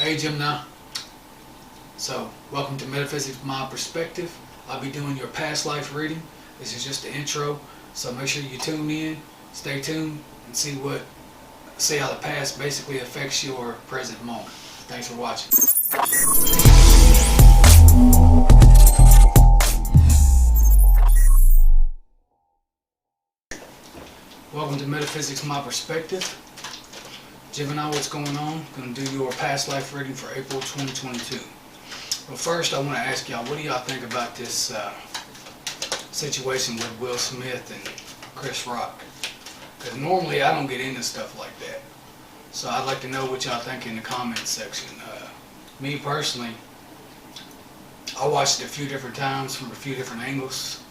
Hey Gemini, so welcome to Metaphysics from My Perspective. I'll be doing your past life reading. This is just the intro, so make sure you tune in, stay tuned, and see how the past basically affects your present moment. Thanks for watching. Welcome to Metaphysics from My Perspective. Gemini, what's going on? Going to do your past life reading for April 2022. Well, first I want to ask y'all, what do y'all think about this situation with Will Smith and Chris Rock? Because normally I don't get into stuff like that. So I'd like to know what y'all think in the comments section. Me personally, I watched it a few different times from a few different angles.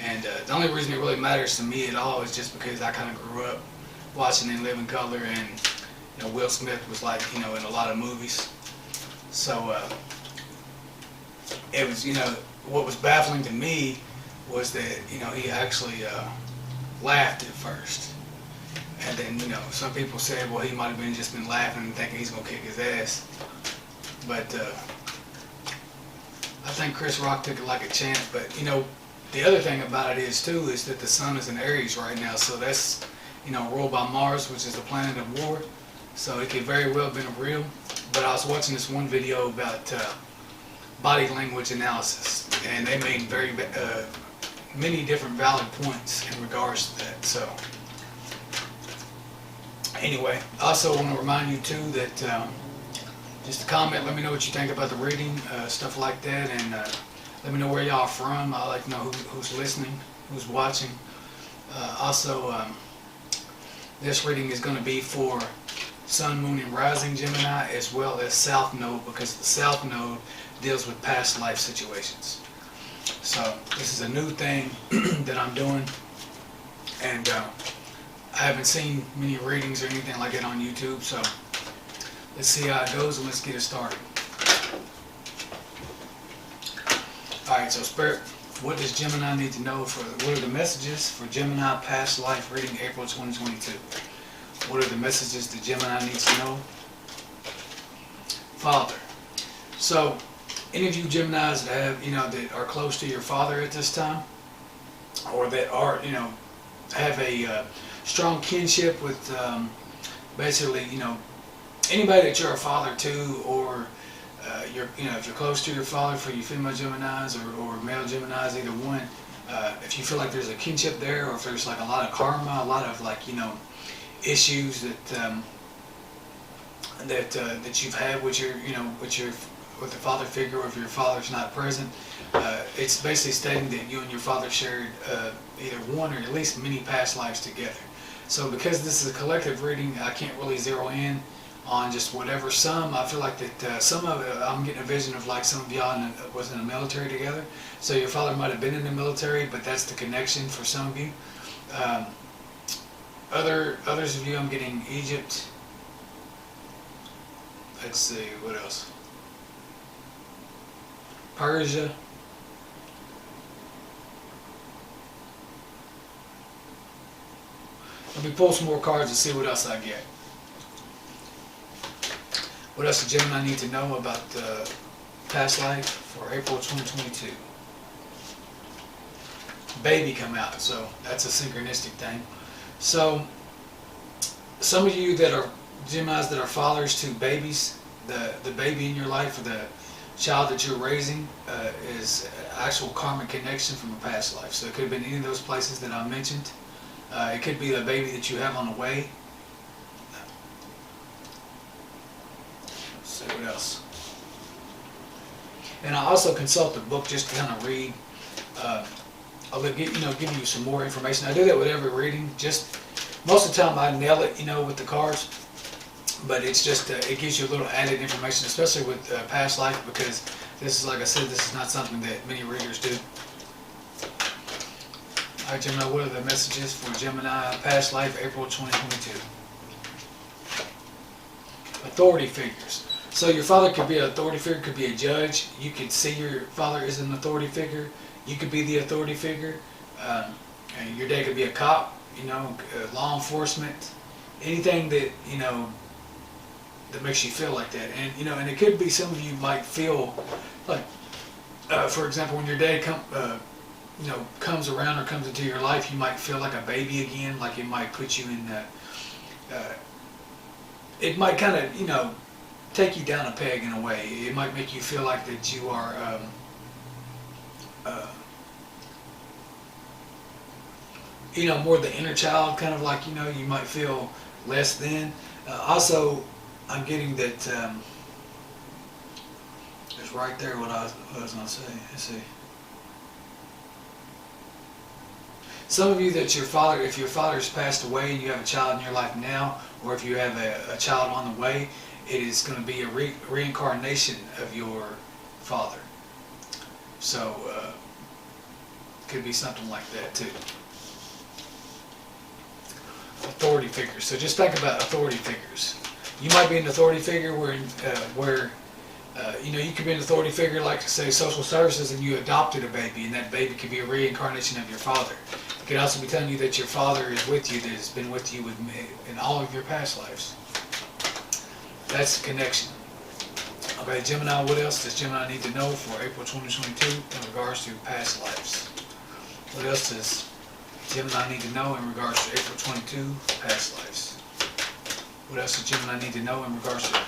And the only reason it really matters to me at all is just because I kind of grew up watching In Living Color, and Will Smith was like, in a lot of movies. So it was, what was baffling to me was that, he actually laughed at first. And then, some people said, well, he might have just been laughing and thinking he's going to kick his ass. But I think Chris Rock took it like a champ. But, the other thing about it is that the sun is in Aries right now. So that's, ruled by Mars, which is the planet of war. So it could very well have been real. But I was watching this one video about body language analysis, and they made many different valid points in regards to that. So anyway, I also want to remind you too that just a comment, let me know what you think about the reading, stuff like that, and let me know where y'all are from. I like to know who's listening, who's watching. Also, this reading is going to be for Sun, Moon, and Rising Gemini, as well as South Node, because the South Node deals with past life situations. So this is a new thing that I'm doing, and I haven't seen many readings or anything like that on YouTube, so let's see how it goes and let's get it started. Alright, so Spirit, what does Gemini need to know what are the messages for Gemini past life reading April 2022? What are the messages that Gemini needs to know? Father. So, any of you Geminis that have, that are close to your father at this time, or that are, have a strong kinship with, basically, anybody that you're a father to, or if you're close to your father, for you female Geminis or male Geminis, either one, if you feel like there's a kinship there, or if there's like a lot of karma, a lot of issues that you've had with with the father figure, or if your father's not present, it's basically stating that you and your father shared either one or at least many past lives together. So because this is a collective reading, I can't really zero in on just whatever. I feel like that some of it, I'm getting a vision of like some of y'all was in the military together. So your father might have been in the military, but that's the connection for some of you. Others of you, I'm getting Egypt. Let's see, what else? Persia. Let me pull some more cards and see what else I get. What else does Gemini need to know about past life for April 2022? Baby come out, so that's a synchronistic thing. So, some of you that are Geminis that are fathers to babies, the baby in your life, or the child that you're raising, is actual karmic connection from a past life. So it could have been any of those places that I mentioned. It could be the baby that you have on the way. Let's see what else. And I also consult the book just to kind of read. I'll give you some more information. I do that with every reading. Just most of the time I nail it, with the cards. But it's just it gives you a little added information, especially with past life, because this is, like I said, this is not something that many readers do. All right, Gemini, what are the messages for Gemini past life, April 2022? Authority figures. So your father could be an authority figure, could be a judge. You could see your father as an authority figure. You could be the authority figure. And your dad could be a cop, law enforcement. Anything that, that makes you feel like that. And and it could be some of you might feel like, for example, when your dad comes around or comes into your life, you might feel like a baby again. Like it might put you in it might kind of take you down a peg in a way. It might make you feel like that you are more the inner child, kind of like you might feel less than. Also, I'm getting that it's right there what I was going to say. Let's see. Some of you that if your father's passed away and you have a child in your life now, or if you have a child on the way, it is going to be a reincarnation of your father. So, could be something like that too. Authority figures. So just think about authority figures. You might be an authority figure where you could be an authority figure like, say, social services, and you adopted a baby, and that baby could be a reincarnation of your father. It could also be telling you that your father is with you, that has been with you in all of your past lives. That's the connection. Okay, Gemini, what else does Gemini need to know for April 2022 in regards to past lives? What else does Gemini need to know in regards to April 22 past lives? What else does Gemini need to know in regards to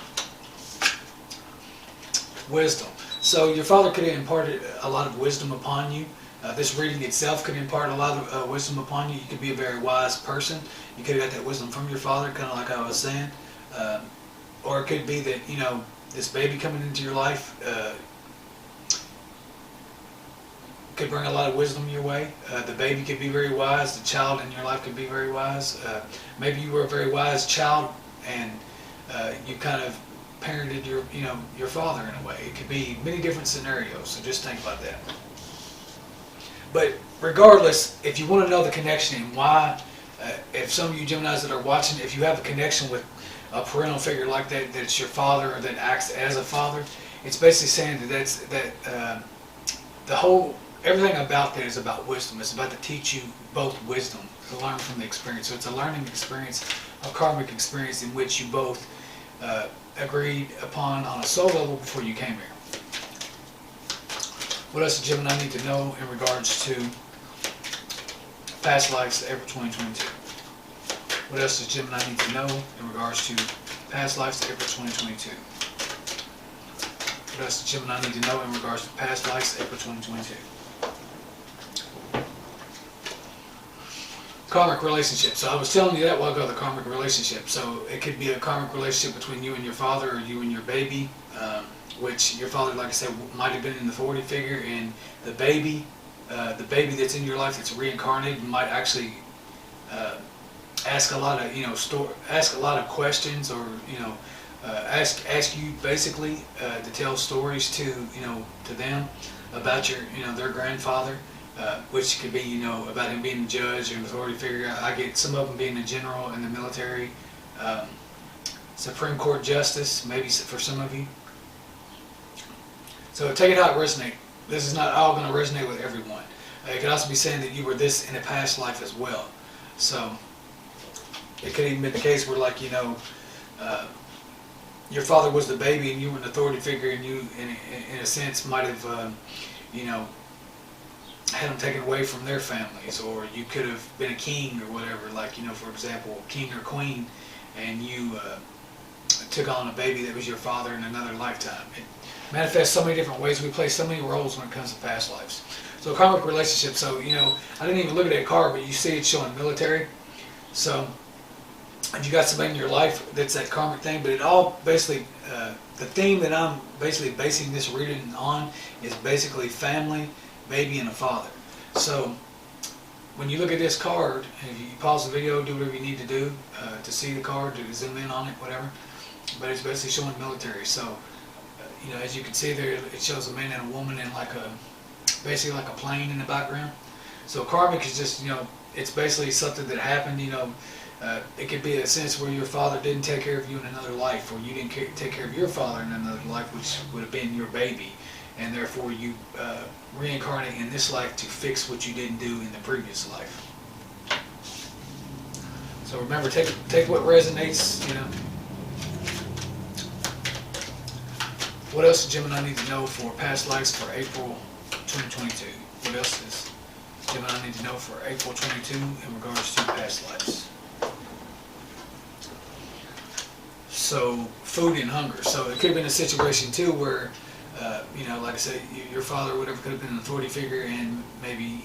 wisdom? So your father could have imparted a lot of wisdom upon you. This reading itself could impart a lot of wisdom upon you. You could be a very wise person. You could have got that wisdom from your father, kind of like I was saying. Or it could be that, this baby coming into your life could bring a lot of wisdom your way. The baby could be very wise. The child in your life could be very wise. Maybe you were a very wise child, and you kind of parented your father in a way. It could be many different scenarios. So just think about that. But regardless, if you want to know the connection and why, if some of you Geminis that are watching, if you have a connection with a parental figure like that, that's your father or that acts as a father, it's basically saying that everything about that is about wisdom. It's about to teach you both wisdom, to learn from the experience. So it's a learning experience, a karmic experience in which you both agreed upon on a soul level before you came here. What else does Gemini need to know in regards to past lives, April 2022? What else does Gemini need to know in regards to past lives, April 2022? What else does Gemini need to know in regards to past lives, April 2022? Karmic relationship. So I was telling you that a while ago, the karmic relationship. So it could be a karmic relationship between you and your father, or you and your baby, which your father, like I said, might have been in the authority figure, and the baby that's in your life that's reincarnated might actually ask a lot of questions, or ask you basically to tell stories to them about their grandfather, which could be about him being a judge or an authority figure. I get some of them being a general in the military, Supreme Court justice, maybe for some of you. So take it how it resonates. This is not all going to resonate with everyone. It could also be saying that you were this in a past life as well. So it could even be the case where, like, your father was the baby and you were an authority figure, and you, in a sense, might have, had them taken away from their families, or you could have been a king or whatever, like, for example, king or queen, and you took on a baby that was your father in another lifetime. It manifests so many different ways. We play so many roles when it comes to past lives. So karmic relationship. So I didn't even look at that card, but you see it showing military. So if you got somebody in your life that's that karmic thing, but it all basically the theme that I'm basically basing this reading on is basically family, baby, and a father. So when you look at this card, if you pause the video, do whatever you need to do to see the card, to zoom in on it, whatever. But it's basically showing military. So as you can see there, it shows a man and a woman in basically like a plane in the background. So karmic is just it's basically something that happened. It could be a sense where your father didn't take care of you in another life, or you didn't take care of your father in another life, which would have been your baby, and therefore you reincarnate in this life to fix what you didn't do in the previous life. So remember, take what resonates, What else does Gemini need to know for past lives for April 2022? What else does Gemini need to know for April 22 in regards to past lives? So, food and hunger. So it could have been a situation too where, like I said, your father or whatever could have been an authority figure and maybe,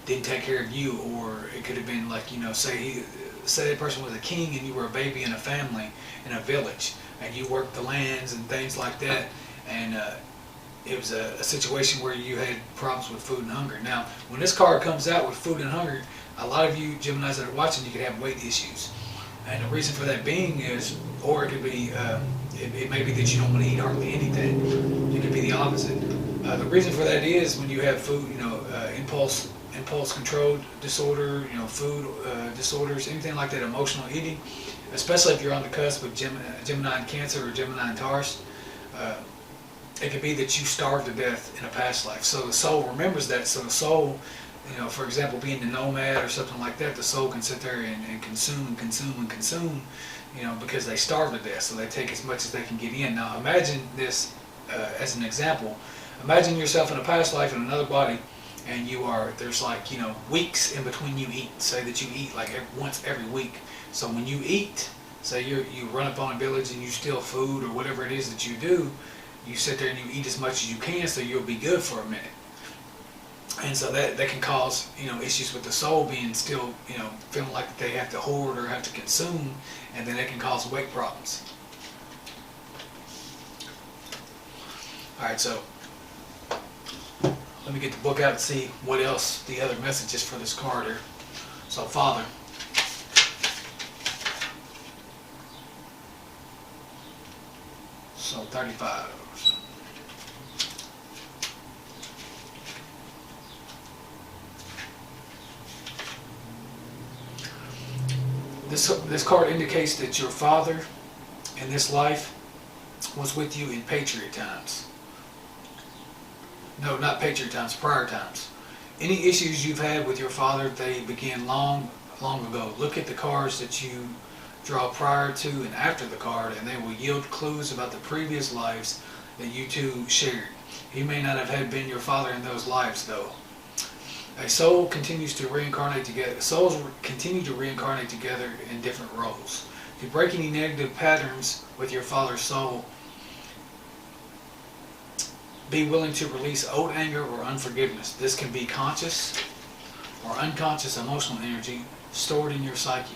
didn't take care of you, or it could have been like, say that person was a king and you were a baby in a family in a village and you worked the lands and things like that, and it was a situation where you had problems with food and hunger. Now, when this card comes out with food and hunger, a lot of you Geminis that are watching, you could have weight issues. And the reason for that being is, or it could be, it may be that you don't want to eat hardly anything. It could be the opposite. The reason for that is when you have food, impulse control disorder, food disorders, anything like that, emotional eating, especially if you're on the cusp of Gemini and Cancer or Gemini and Taurus. It could be that you starved to death in a past life. So the soul remembers that. So the soul, for example, being the nomad or something like that, the soul can sit there and consume and consume and consume, because they starve to death. So they take as much as they can get in. Now imagine this as an example. Imagine yourself in a past life in another body, and there's weeks in between you eat. Say that you eat like once every week. So when you eat, say you run up on a village and you steal food or whatever it is that you do, you sit there and you eat as much as you can so you'll be good for a minute. And so that can cause, issues with the soul being still, feeling like they have to hoard or have to consume, and then it can cause weight problems. Alright, so let me get the book out and see what else the other messages for this card are. So, Father. So 35. This card indicates that your father in this life was with you in patriot times. No, not patriot times, prior times. Any issues you've had with your father, they began long ago. Look at the cards that you draw prior to and after the card, and they will yield clues about the previous lives that you two shared. He may not have been your father in those lives, though. A soul continues to reincarnate together. Souls continue to reincarnate together in different roles. To break any negative patterns with your father's soul, be willing to release old anger or unforgiveness. This can be conscious or unconscious emotional energy stored in your psyche.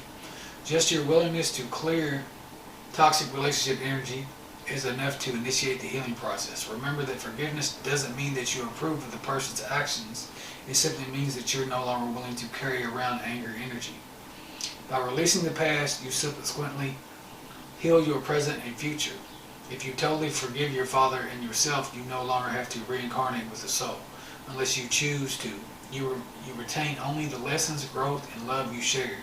Just your willingness to clear toxic relationship energy is enough to initiate the healing process. Remember that forgiveness doesn't mean that you approve of the person's actions. It simply means that you're no longer willing to carry around anger energy. By releasing the past, you subsequently heal your present and future. If you totally forgive your father and yourself, you no longer have to reincarnate with the soul. Unless you choose to, you retain only the lessons, growth, and love you shared.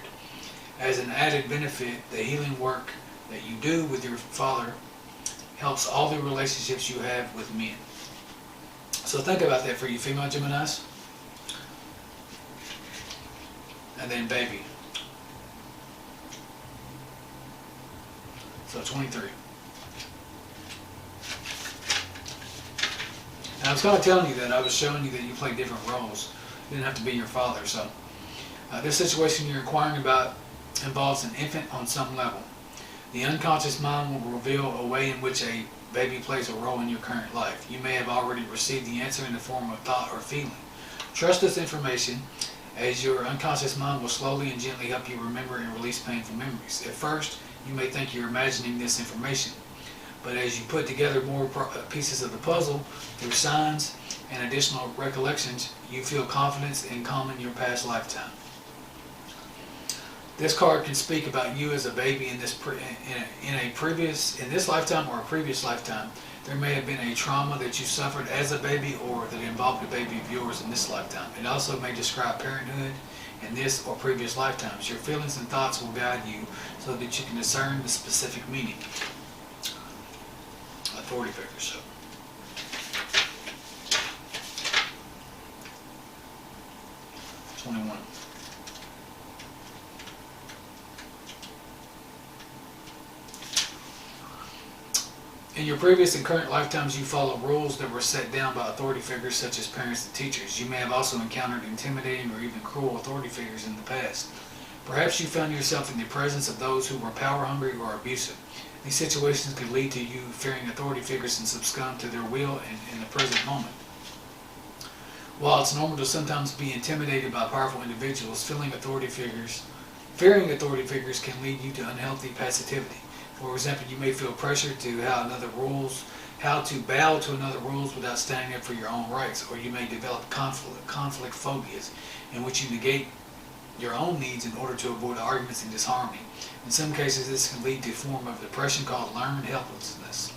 As an added benefit, the healing work that you do with your father helps all the relationships you have with men. So think about that for you female Geminis. And then baby. So 23. And I was kind of telling you that. I was showing you that you play different roles. You didn't have to be your father. So this situation you're inquiring about involves an infant on some level. The unconscious mind will reveal a way in which a baby plays a role in your current life. You may have already received the answer in the form of thought or feeling. Trust this information, as your unconscious mind will slowly and gently help you remember and release painful memories. At first, you may think you're imagining this information, but as you put together more pieces of the puzzle through signs and additional recollections, you feel confidence in calming your past lifetime. This card can speak about you as a baby in this lifetime or a previous lifetime. There may have been a trauma that you suffered as a baby or that involved a baby of yours in this lifetime. It also may describe parenthood in this or previous lifetimes. Your feelings and thoughts will guide you so that you can discern the specific meaning. Authority figure, so. #21. In your previous and current lifetimes, you follow rules that were set down by authority figures such as parents and teachers. You may have also encountered intimidating or even cruel authority figures in the past. Perhaps you found yourself in the presence of those who were power hungry or abusive. These situations could lead to you fearing authority figures and succumb to their will in the present moment. While it's normal to sometimes be intimidated by powerful individuals, fearing authority figures can lead you to unhealthy passivity. For example, you may feel pressure to how to bow to another rules without standing up for your own rights, or you may develop conflict phobias, in which you negate your own needs in order to avoid arguments and disharmony. In some cases, this can lead to a form of depression called learned helplessness,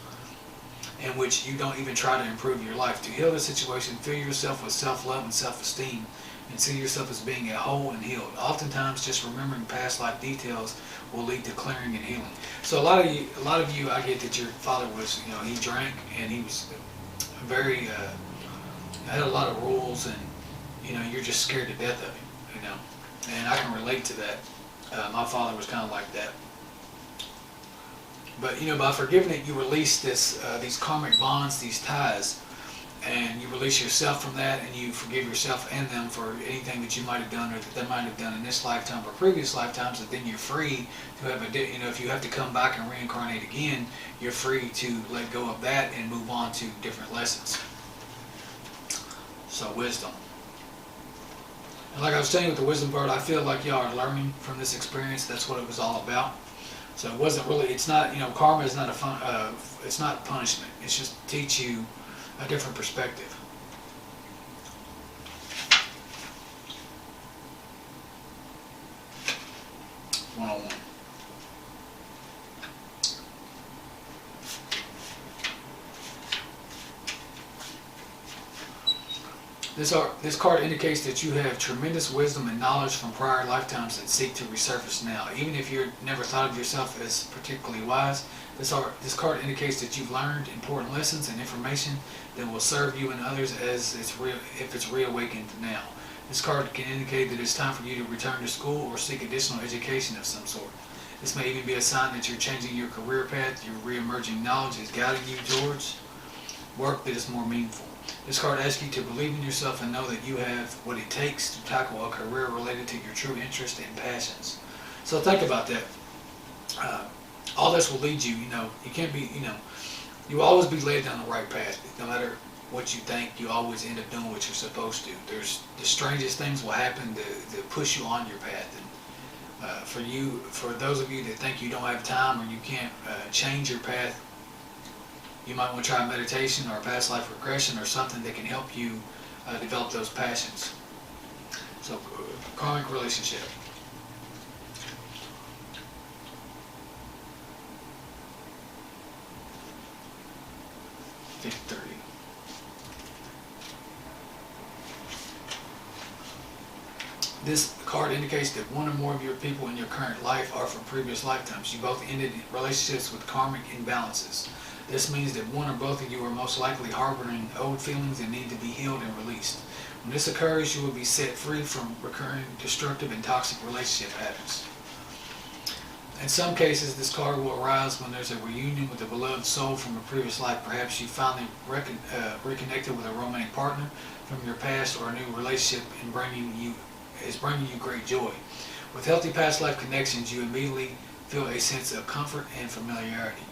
in which you don't even try to improve your life. To heal the situation, fill yourself with self-love and self-esteem, and see yourself as being a whole and healed. Oftentimes, just remembering past life details will lead to clearing and healing. So a lot of you, I get that your father was, he drank and he was very, had a lot of rules, and you're just scared to death of him, and I can relate to that. My father was kind of like that. But by forgiving it, you release these karmic bonds, these ties, and you release yourself from that, and you forgive yourself and them for anything that you might have done or that they might have done in this lifetime or previous lifetimes. And then you're free to have if you have to come back and reincarnate again, you're free to let go of that and move on to different lessons. So wisdom. And like I was saying with the wisdom part, I feel like y'all are learning from this experience. That's what it was all about. So it wasn't really, it's not, karma is not it's not punishment. It's just to teach you a different perspective. One-on-one. This card indicates that you have tremendous wisdom and knowledge from prior lifetimes that seek to resurface now. Even if you've never thought of yourself as particularly wise, this card indicates that you've learned important lessons and information that will serve you and others if it's reawakened now. This card can indicate that it's time for you to return to school or seek additional education of some sort. This may even be a sign that you're changing your career path. Your re-emerging knowledge is guiding you towards work that is more meaningful. This card asks you to believe in yourself and know that you have what it takes to tackle a career related to your true interests and passions. So think about that. All this will lead you, you can't be, you will always be led down the right path. No matter what you think, you always end up doing what you're supposed to. There's the strangest things will happen to push you on your path. And for those of you that think you don't have time or you can't change your path, you might want to try meditation or past life regression or something that can help you develop those passions. So, karmic relationship. Victory. This card indicates that one or more of your people in your current life are from previous lifetimes. You both ended relationships with karmic imbalances. This means that one or both of you are most likely harboring old feelings that need to be healed and released. When this occurs, you will be set free from recurring destructive and toxic relationship patterns. In some cases, this card will arise when there's a reunion with a beloved soul from a previous life. Perhaps you finally reconnected with a romantic partner from your past, or a new relationship is bringing you great joy. With healthy past life connections, you immediately feel a sense of comfort and familiarity.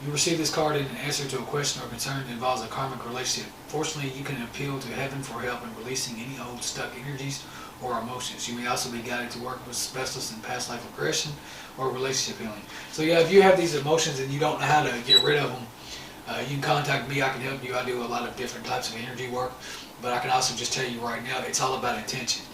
You receive this card in an answer to a question or concern that involves a karmic relationship. Fortunately, you can appeal to heaven for help in releasing any old stuck energies or emotions. You may also be guided to work with specialists in past life regression or relationship healing. So yeah, if you have these emotions and you don't know how to get rid of them, you can contact me. I can help you. I do a lot of different types of energy work, but I can also just tell you right now, it's all about intention.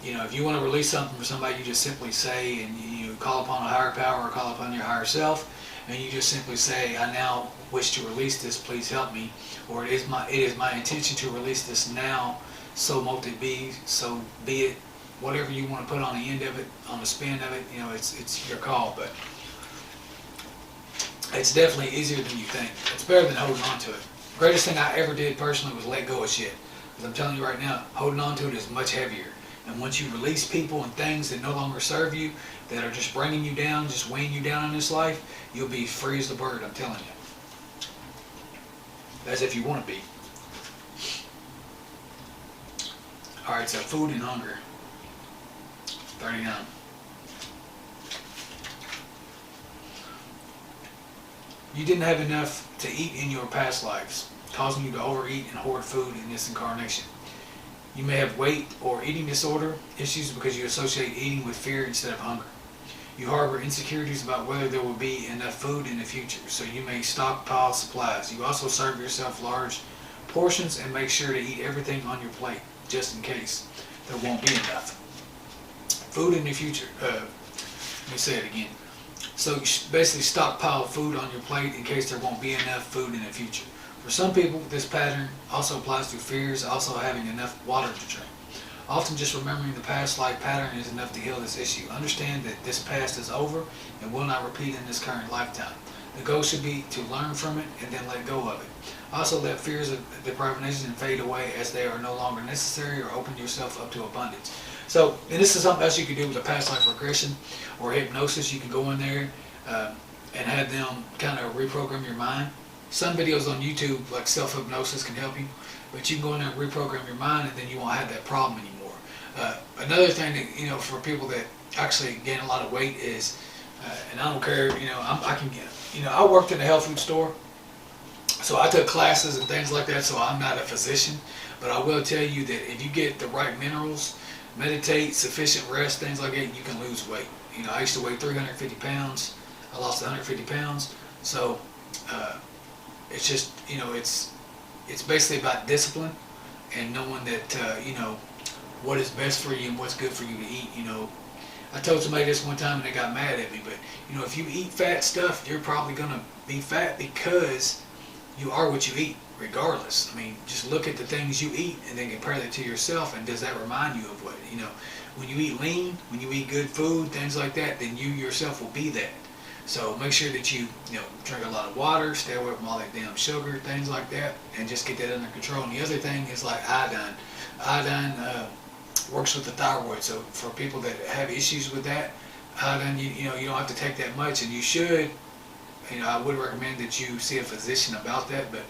If you want to release something for somebody, you just simply say, and you call upon a higher power or call upon your higher self, and you just simply say, I now wish to release this, please help me. Or it is my intention to release this now, so mote it be, so be it. Whatever you want to put on the end of it, on the spin of it, it's your call. But it's definitely easier than you think. It's better than holding on to it. The greatest thing I ever did personally was let go of shit. Because I'm telling you right now, holding on to it is much heavier. And once you release people and things that no longer serve you, that are just bringing you down, just weighing you down in this life, you'll be free as a bird, I'm telling you. as if you want to be. Alright, so food and hunger. 39. You didn't have enough to eat in your past lives, causing you to overeat and hoard food in this incarnation. You may have weight or eating disorder issues because you associate eating with fear instead of hunger. You harbor insecurities about whether there will be enough food in the future, so you may stockpile supplies. You also serve yourself large portions and make sure to eat everything on your plate, just in case there won't be enough. Food in the future. Let me say it again. So you basically stockpile food on your plate in case there won't be enough food in the future. For some people, this pattern also applies to fears, also having enough water to drink. Often just remembering the past life pattern is enough to heal this issue. Understand that this past is over and will not repeat in this current lifetime. The goal should be to learn from it and then let go of it. Also let fears of deprivation fade away as they are no longer necessary, or open yourself up to abundance. So, and this is something else you can do with a past life regression or hypnosis. You can go in there and have them kind of reprogram your mind. Some videos on YouTube, like self-hypnosis, can help you, but you can go in there and reprogram your mind, and then you won't have that problem anymore. Another thing that, for people that actually gain a lot of weight is, and I don't care, I can get, I worked in a health food store, so I took classes and things like that, so I'm not a physician, but I will tell you that if you get the right minerals, meditate, sufficient rest, things like that, you can lose weight. I used to weigh 350 pounds. I lost 150 pounds. So it's just, it's basically about discipline and knowing that, what is best for you and what's good for you to eat. I told somebody this one time and they got mad at me, but, if you eat fat stuff, you're probably going to be fat because you are what you eat, regardless. I mean, just look at the things you eat and then compare that to yourself, and does that remind you of what, when you eat lean, when you eat good food, things like that, then you yourself will be that. So make sure that you, drink a lot of water, stay away from all that damn sugar, things like that, and just get that under control. And the other thing is like iodine. Iodine works with the thyroid, so for people that have issues with that, iodine, you don't have to take that much, and you should, I would recommend that you see a physician about that, but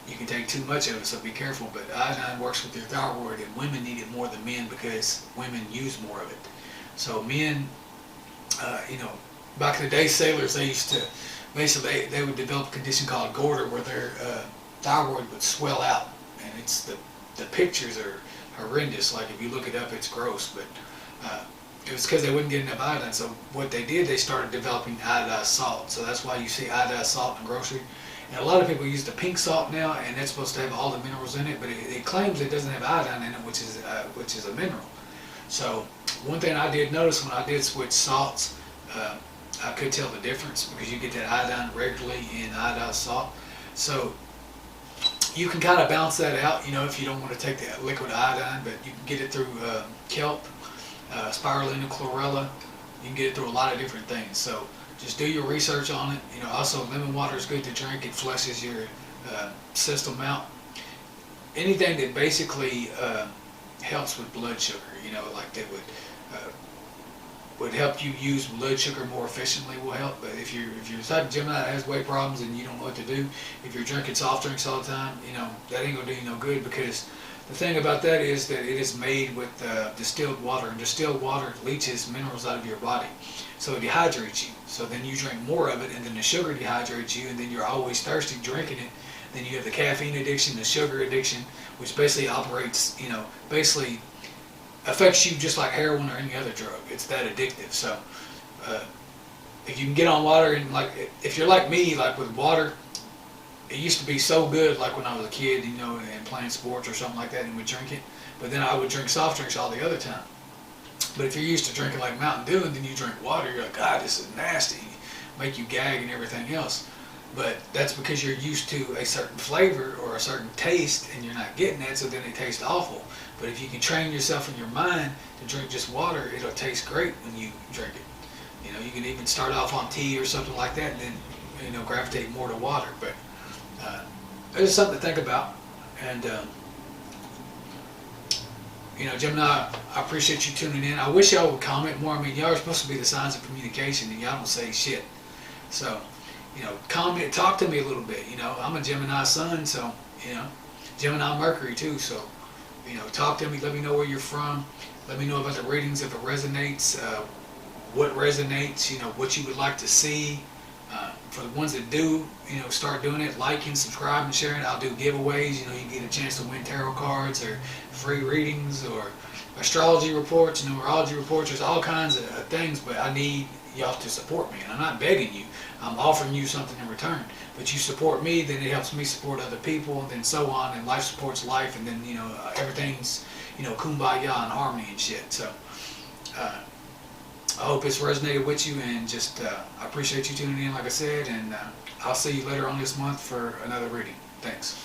you can take too much of it, so be careful. But iodine works with your thyroid, and women need it more than men because women use more of it. So men, back in the day, sailors, they used to, basically, they would develop a condition called goiter where their thyroid would swell out, and it's the pictures are horrendous. Like if you look it up, it's gross, but it was because they wouldn't get enough iodine. So what they did, they started developing iodized salt. So that's why you see iodized salt in grocery. And a lot of people use the pink salt now, and that's supposed to have all the minerals in it, but it claims it doesn't have iodine in it, which is a mineral. So one thing I did notice when I did switch salts, I could tell the difference because you get that iodine regularly in iodized salt. So you can kind of balance that out, if you don't want to take the liquid iodine, but you can get it through kelp, spirulina, chlorella. You can get it through a lot of different things. So just do your research on it. Also lemon water is good to drink. It flushes your system out. Anything that basically helps with blood sugar, like that would help you use blood sugar more efficiently will help. But if you're the type of Gemini that has weight problems and you don't know what to do, if you're drinking soft drinks all the time, that ain't gonna do you no good, because the thing about that is that it is made with distilled water, and distilled water leaches minerals out of your body, so it dehydrates you. So then you drink more of it, and then the sugar dehydrates you, and then you're always thirsty drinking it. Then you have the caffeine addiction, the sugar addiction, which basically operates, basically affects you just like heroin or any other drug. It's that addictive. So if you can get on water, and like if you're like me, like with water, it used to be so good, like when I was a kid, and playing sports or something like that, and would drink it. But then I would drink soft drinks all the other time. But if you're used to drinking like Mountain Dew and then you drink water, you're like, God, this is nasty. Make you gag and everything else. But that's because you're used to a certain flavor or a certain taste, and you're not getting that, so then it tastes awful. But if you can train yourself in your mind to drink just water, it'll taste great when you drink it. You can even start off on tea or something like that, and then gravitate more to water. But it's something to think about. And Gemini, I appreciate you tuning in. I wish y'all would comment more. I mean, y'all are supposed to be the signs of communication, and y'all don't say shit. So comment, talk to me a little bit. I'm a Gemini sun, so, Gemini Mercury too, so, talk to me, let me know where you're from, let me know about the readings if it resonates, what resonates, what you would like to see. For the ones that do, start doing it, liking, subscribing, sharing. I'll do giveaways. You get a chance to win tarot cards or free readings or astrology reports, numerology reports. There's all kinds of things, but I need y'all to support me. And I'm not begging you. I'm offering you something in return. But you support me, then it helps me support other people, and then so on. And life supports life, and then everything's kumbaya and harmony and shit. So. I hope it's resonated with you, and just I appreciate you tuning in, like I said, and I'll see you later on this month for another reading. Thanks.